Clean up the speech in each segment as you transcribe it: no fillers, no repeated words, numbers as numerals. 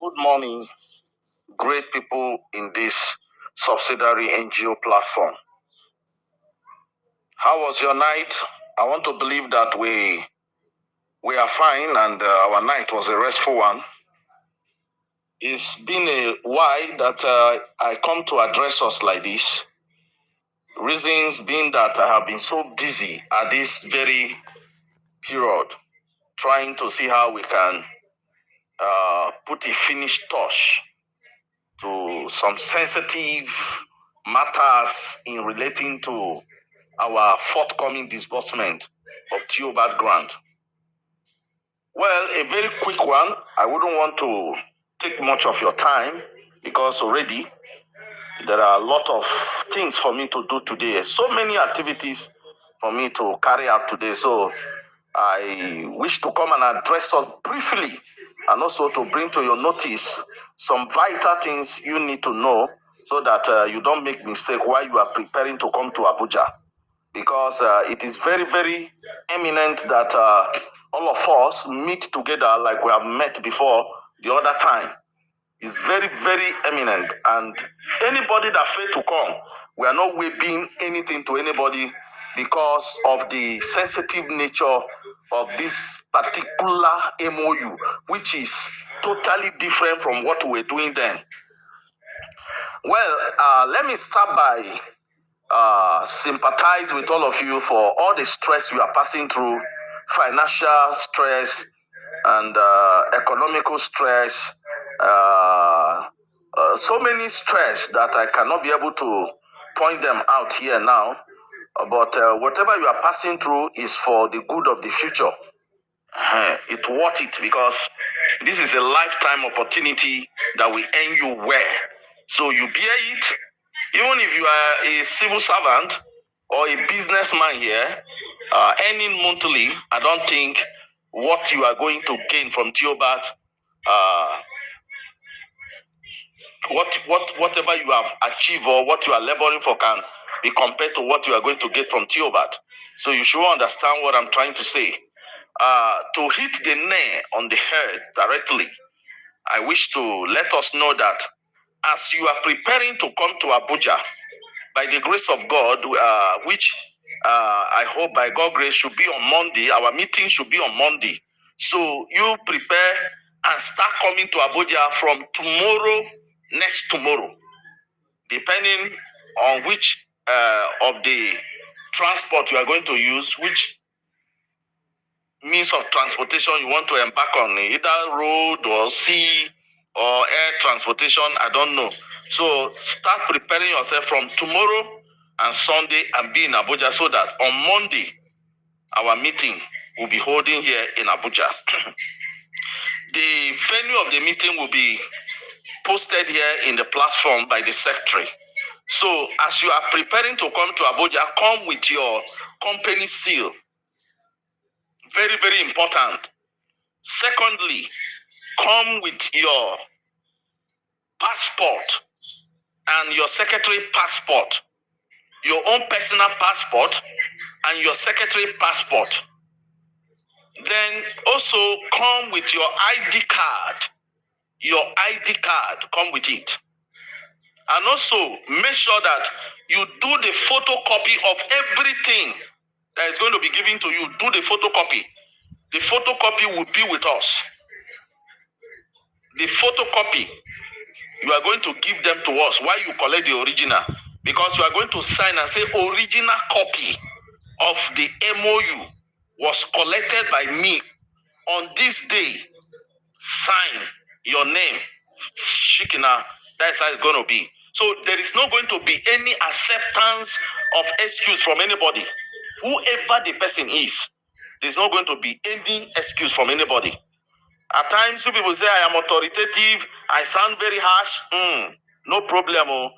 Good morning, great people in this subsidiary NGO platform. How was your night? I want to believe that we are fine and our night was a restful one. It's been a while that I come to address us like this. Reasons being that I have been so busy at this very period, trying to see how we can put a finished touch to some sensitive matters in relating to our forthcoming disbursement of TOBAT grant. Well, a very quick one. I wouldn't want to take much of your time because already there are a lot of things for me to do today. So many activities for me to carry out today. So I wish to come and address us briefly and also to bring to your notice some vital things you need to know so that you don't make mistake while you are preparing to come to Abuja. Because it is very, very eminent that all of us meet together like we have met before the other time. It's very, very eminent. And anybody that failed to come, we are not waiving anything to anybody because of the sensitive nature of this particular MOU, which is totally different from what we were doing then. Well, let me start by sympathize with all of you for all the stress you are passing through, financial stress and economical stress, so many stress that I cannot be able to point them out here now. But whatever you are passing through is for the good of the future. It's worth it because this is a lifetime opportunity that will end you well. So you bear it. Even if you are a civil servant or a businessman here, earning monthly, I don't think what you are going to gain from TOBAT, whatever you have achieved or what you are laboring for can be compared to what you are going to get from TOBAT. So you should understand what I'm trying to say. To hit the nail on the head directly, I wish to let us know that as you are preparing to come to Abuja, by the grace of God, which I hope by God's grace should be on Monday, our meeting should be on Monday. So you prepare and start coming to Abuja from tomorrow, next tomorrow, depending on which of the transport you are going to use, which means of transportation you want to embark on, either road or sea or air transportation, I don't know. So start preparing yourself from tomorrow and Sunday and be in Abuja so that on Monday, our meeting will be holding here in Abuja. The venue of the meeting will be posted here in the platform by the secretary. So as you are preparing to come to Abuja, come with your company seal. Very, very important. Secondly, come with your passport and your secretary passport, your own personal passport and your secretary passport. Then also come with your ID card. Your ID card, come with it. And also make sure that you do the photocopy of everything that is going to be given to you. Do the photocopy. The photocopy will be with us. The photocopy, you are going to give them to us while you collect the original, because you are going to sign and say original copy of the MOU was collected by me on this day. Sign your name. Shikina, that's how it's going to be. So there is not going to be any acceptance of excuse from anybody. Whoever the person is, there's not going to be any excuse from anybody. At times, people say I am authoritative, I sound very harsh. No problem.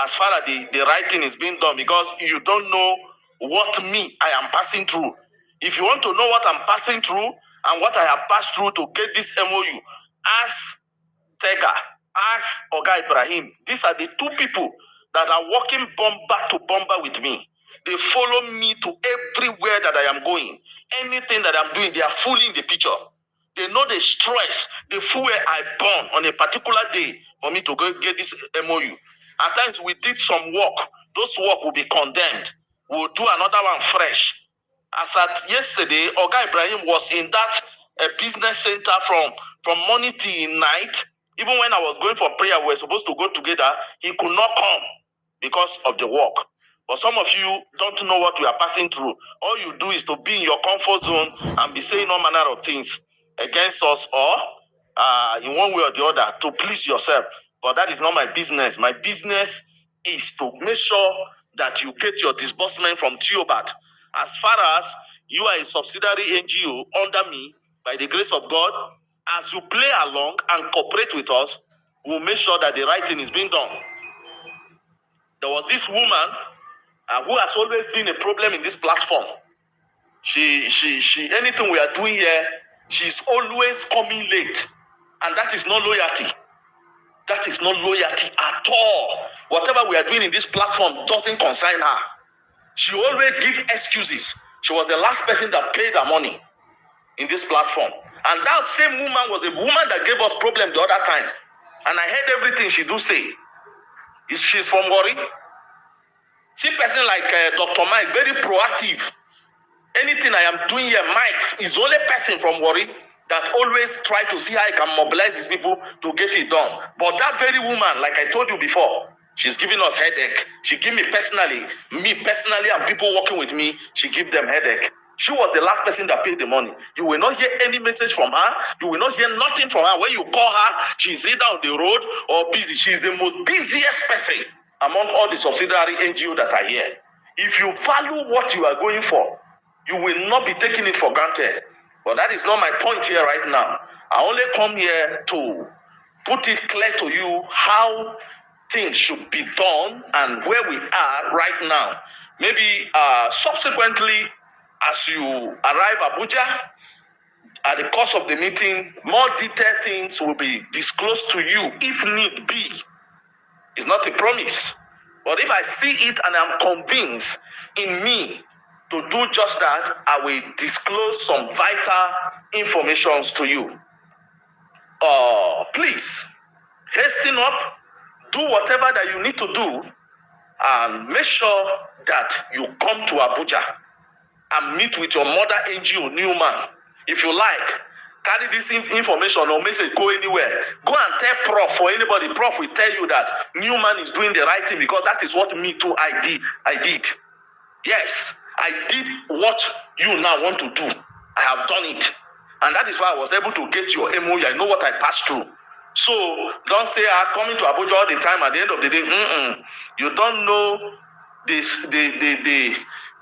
As far as the right thing is being done, because you don't know what I am passing through. If you want to know what I'm passing through and what I have passed through to get this MOU, ask Tega, ask Oga Ibrahim. These are the two people that are working bomber to bomber with me. They follow me to everywhere that I am going. Anything that I'm doing, they are fully in the picture. They know the stress, the fuel I burn on a particular day for me to go get this MOU. At times we did some work. Those work will be condemned. We'll do another one fresh. As at yesterday, Oga Ibrahim was in that business center from morning till night. Even when I was going for prayer, we were supposed to go together. He could not come because of the work. But some of you don't know what we are passing through. All you do is to be in your comfort zone and be saying all manner of things against us, or in one way or the other to please yourself. But that is not my business. My business is to make sure that you get your disbursement from Theobat. As far as you are a subsidiary NGO under me, by the grace of God, as you play along and cooperate with us, we'll make sure that the right thing is being done. There was this woman who has always been a problem in this platform. She anything we are doing here, she's always coming late. And that is not loyalty. That is not loyalty at all. Whatever we are doing in this platform doesn't concern her. She always gives excuses. She was the last person that paid her money in this platform. And that same woman was the woman that gave us problem the other time. And I heard everything she do say. She's from Warri. See person like Dr. Mike, very proactive. Anything I am doing here, Mike is the only person from Warri that always try to see how he can mobilize his people to get it done. But that very woman, like I told you before, she's giving us headache. She give me personally, and people working with me, she give them headache. She was the last person that paid the money. You will not hear any message from her. You will not hear nothing from her. When you call her, she's either on the road or busy. She's the most busiest person among all the subsidiary NGO that are here. If you value what you are going for, you will not be taking it for granted. But that is not my point here right now. I only come here to put it clear to you how things should be done and where we are right now. Maybe subsequently, as you arrive Abuja, at the course of the meeting, more detailed things will be disclosed to you if need be. It's not a promise. But if I see it and I'm convinced in me to do just that, I will disclose some vital information to you. Please, hasten up, do whatever that you need to do, and make sure that you come to Abuja and meet with your mother NGO, Newman. If you like, carry this information or message, go anywhere. Go and tell Prof or anybody. Prof will tell you that Newman is doing the right thing, because that is what me too I did. Yes, I did what you now want to do. I have done it. And that is why I was able to get your MOU. I know what I passed through. So don't say I'm coming to Abuja all the time. At the end of the day, you don't know this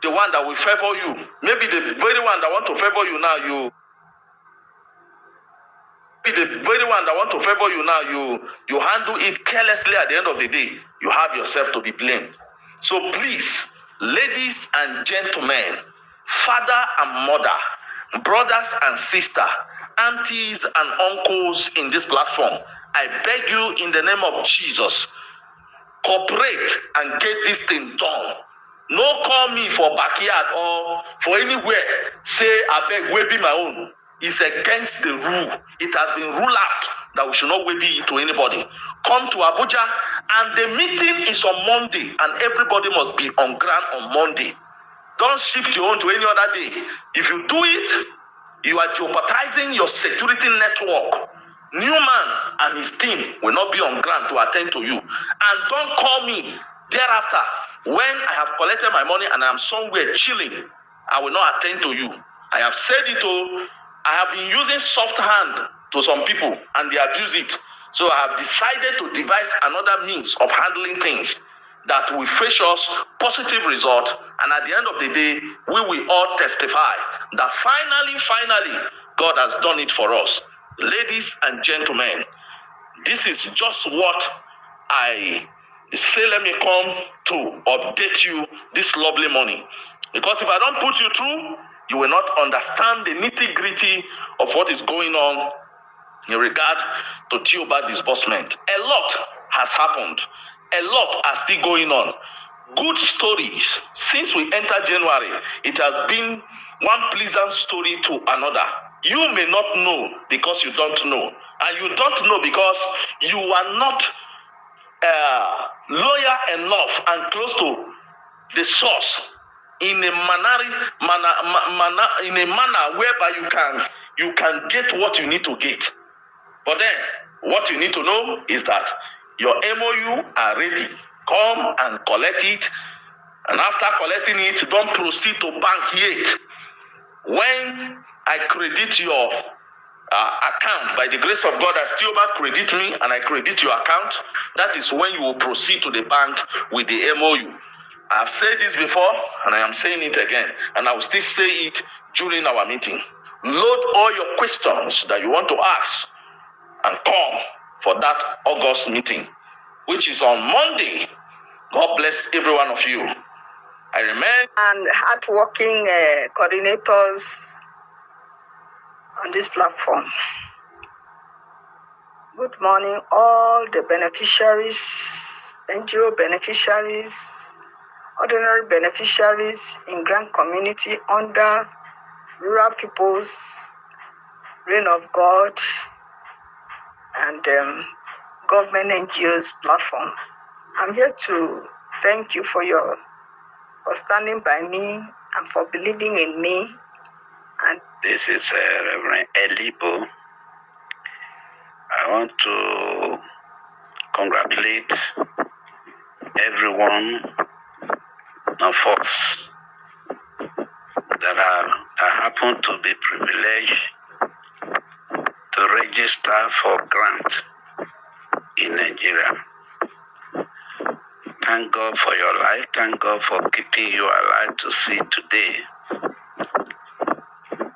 the one that will favor you. Maybe the very one that want to favor you now, you handle it carelessly. At the end of the day, you have yourself to be blamed. So please, ladies and gentlemen, father and mother, brothers and sisters, aunties and uncles in this platform, I beg you in the name of Jesus, cooperate and get this thing done. No call me for backyard or for anywhere. Say, I beg, we be my own. It's against the rule. It has been ruled out that we should not be it to anybody. Come to Abuja, and the meeting is on Monday, and everybody must be on ground on Monday. Don't shift your own to any other day. If you do it, you are jeopardizing your security network. Newman and his team will not be on ground to attend to you. And don't call me thereafter when I have collected my money and I'm somewhere chilling. I will not attend to you. I have said it all. I have been using soft hand to some people and they abuse it. So I have decided to devise another means of handling things that will fetch us positive result. And at the end of the day, we will all testify that finally, God has done it for us. Ladies and gentlemen, this is just what I say. Let me come to update you this lovely morning. Because if I don't put you through, you will not understand the nitty-gritty of what is going on in regard to Theobat disbursement. A lot has happened. A lot are still going on. Good stories. Since we entered January, it has been one pleasant story to another. You may not know because you don't know. And you don't know because you are not loyal enough and close to the source in a manner whereby you can get what you need to get. But then what you need to know is that your MOU are ready. Come and collect it. And after collecting it, don't proceed to bank yet. When I credit your account, by the grace of God, as still credit me and I credit your account, that is when you will proceed to the bank with the MOU. I've said this before and I am saying it again, and I will still say it during our meeting. Load all your questions that you want to ask and come for that August meeting, which is on Monday. God bless every one of you. I remain and hardworking coordinators on this platform. Good morning, all the beneficiaries, NGO beneficiaries, ordinary beneficiaries in Grand Community under Rural People's Reign of God and government NGOs platform. I'm here to thank you for standing by me and for believing in me. And this is Reverend Elibo. I want to congratulate everyone of us that happen to be privileged to register for grant in Nigeria. Thank God for your life. Thank God for keeping you alive to see today.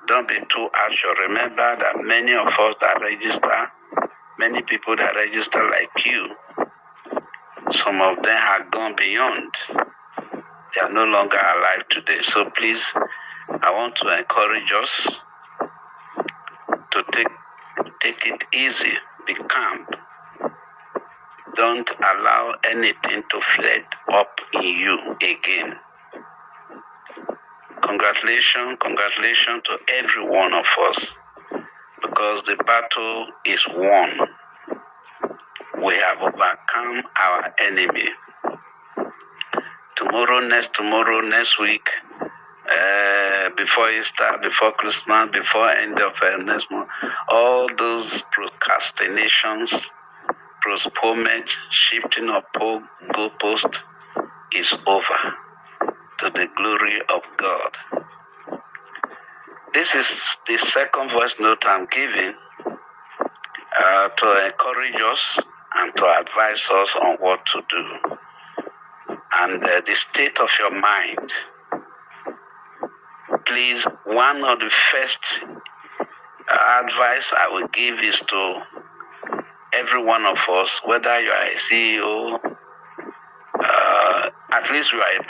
Don't be too harsh. Remember that many of us that register, many people that register like you, some of them have gone beyond. They are no longer alive today. So please, I want to encourage us to take it easy, be calm. Don't allow anything to flare up in you again. Congratulations to every one of us, because the battle is won. We have overcome our enemy. Tomorrow, next week, before Easter, before Christmas, before end of next month, all those procrastinations, postponement, shifting of goalpost is over, to the glory of God. This is the second voice note I'm giving to encourage us and to advise us on what to do. And the state of your mind. Please, one of the first advice I will give is to every one of us, whether you are a CEO, at least you are a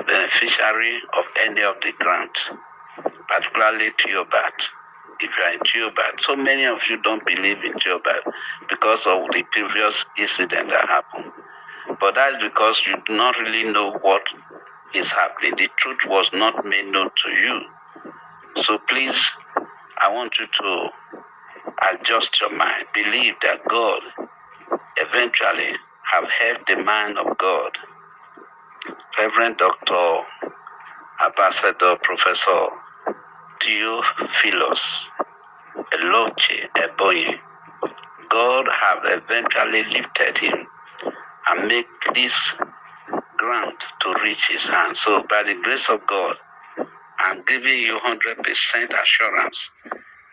beneficiary of any of the grants, particularly TIOBAT. If you are in TIOBAT, so many of you don't believe in TIOBAT because of the previous incident that happened. But that's because you do not really know what is happening. The truth was not made known to you. So please, I want you to adjust your mind. Believe that God eventually have helped the man of God, Reverend Dr. Ambassador Professor Theophilus Eloche Ebonyi. God have eventually lifted him and make this grant to reach his hand. So by the grace of God, I'm giving you 100% assurance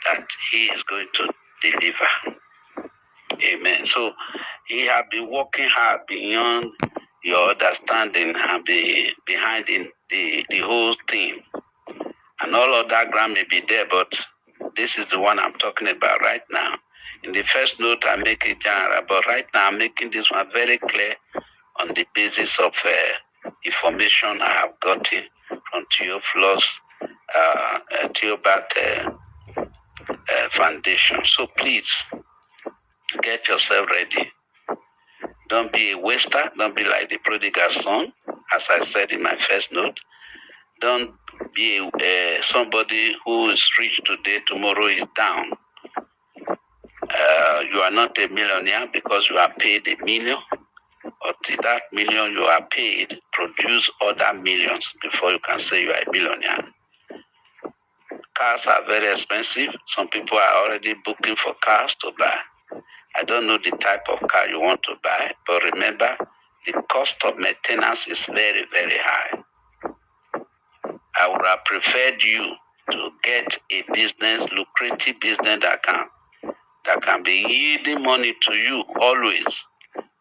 that he is going to deliver. Amen. So he has been working hard beyond your understanding and behind the whole thing. And all of that grant may be there, but this is the one I'm talking about right now. In the first note, I make it general, but right now I'm making this one very clear on the basis of information I have gotten from Theophilus TIOBAT Foundation. So please, get yourself ready. Don't be a waster. Don't be like the prodigal son, as I said in my first note. Don't be somebody who is rich today, tomorrow is down. You are not a millionaire because you are paid $1 million. Until that million you are paid, produce other millions before you can say you are a millionaire. Cars are very expensive. Some people are already booking for cars to buy. I don't know the type of car you want to buy, but remember, the cost of maintenance is very, very high. I would have preferred you to get a business, lucrative business that can be yielding money to you always,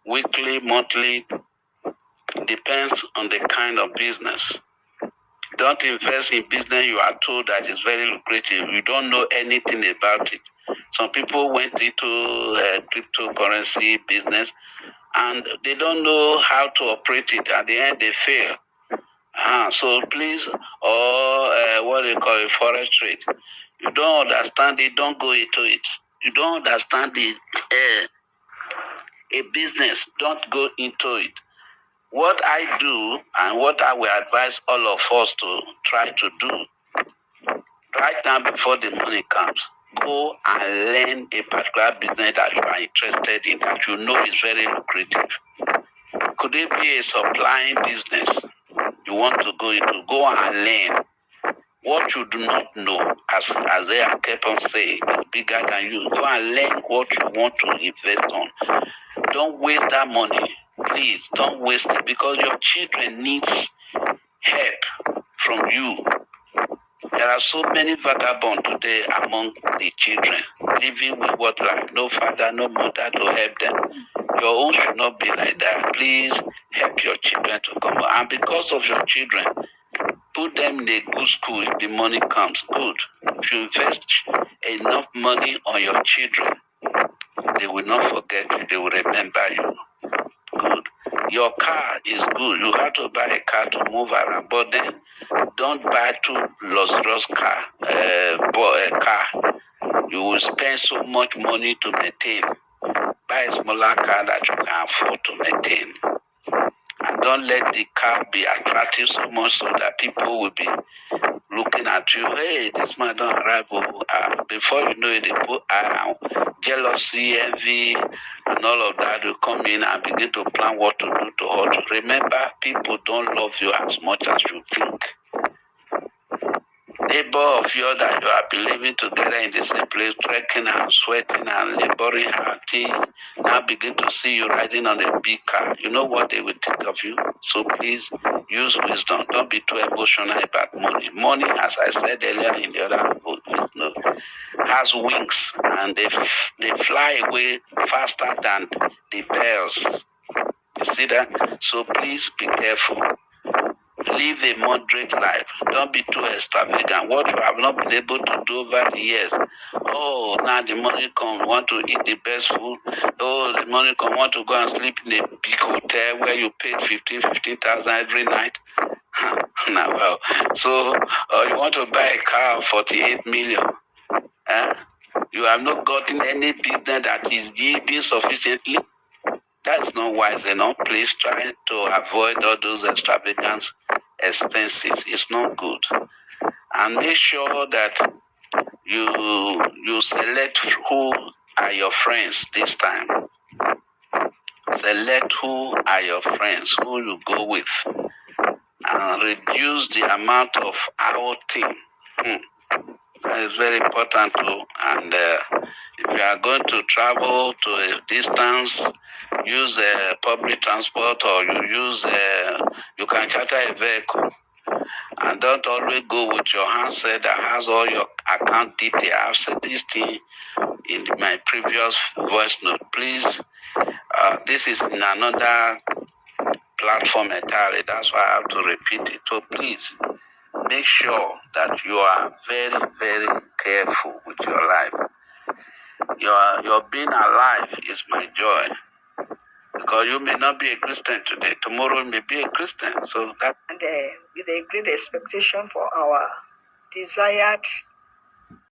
weekly, monthly, depends on the kind of business. Don't invest in business you are told that is very lucrative. You don't know anything about it. Some people went into cryptocurrency business and they don't know how to operate it. At the end, they fail. So please, or what they call it, forex trade. You don't understand it, don't go into it. You don't understand a business, don't go into it. What I do and what I will advise all of us to try to do right now before the money comes, go and learn a particular business that you are interested in, that you know is very lucrative. Could it be a supplying business you want to go into? Go and learn. What you do not know, as they are kept on saying, is bigger than you. Go and learn what you want to invest on. Don't waste that money. Please, don't waste it, because your children needs help from you. There are so many vagabonds today among the children, living with what life, no father, no mother to help them. Your own should not be like that. Please help your children to come out. And because of your children, put them in a good school if the money comes. Good. If you invest enough money on your children, they will not forget you. They will remember you. Good. Your car is good. You have to buy a car to move around, but then don't buy too luxurious car. You will spend so much money to maintain. Buy a smaller car that you can afford to maintain. And don't let the car be attractive so much so that people will be looking at you. Hey, this man don't arrive. Before you know it, they put jealousy, envy, and all of that will come in and begin to plan what to do to hurt you. Remember, people don't love you as much as you think. Neighbor of yours that you have been living together in the same place, trekking and sweating and laboring hard, now begin to see you riding on a big car. You know what they will think of you. So please use wisdom. Don't be too emotional about money. Money, as I said earlier in the other book, has wings, and they fly away faster than the birds. You see that? So please be careful. Live a moderate life. Don't be too extravagant. What you have not been able to do over the years. Oh, now the money come, want to eat the best food. Oh, the money come, want to go and sleep in a big hotel where you paid 15,000 every night. Now, well, so you want to buy a car of 48 million. You have not gotten any business that is yielding sufficiently. That's not wise enough. Please try to avoid all those extravagant expenses. It's not good. And make sure that you select who are your friends this time. Select who are your friends, who you go with, and reduce the amount of outing. That is very important too. And if you are going to travel to a distance, use public transport, or you can charter a vehicle. And don't always go with your handset that has all your account details. I've said this thing in my previous voice note. Please, this is in another platform entirely. That's why I have to repeat it. So please, make sure that you are very, very careful with your life. Your being alive is my joy. Because you may not be a Christian today. Tomorrow you may be a Christian. So that and with a great expectation for our desired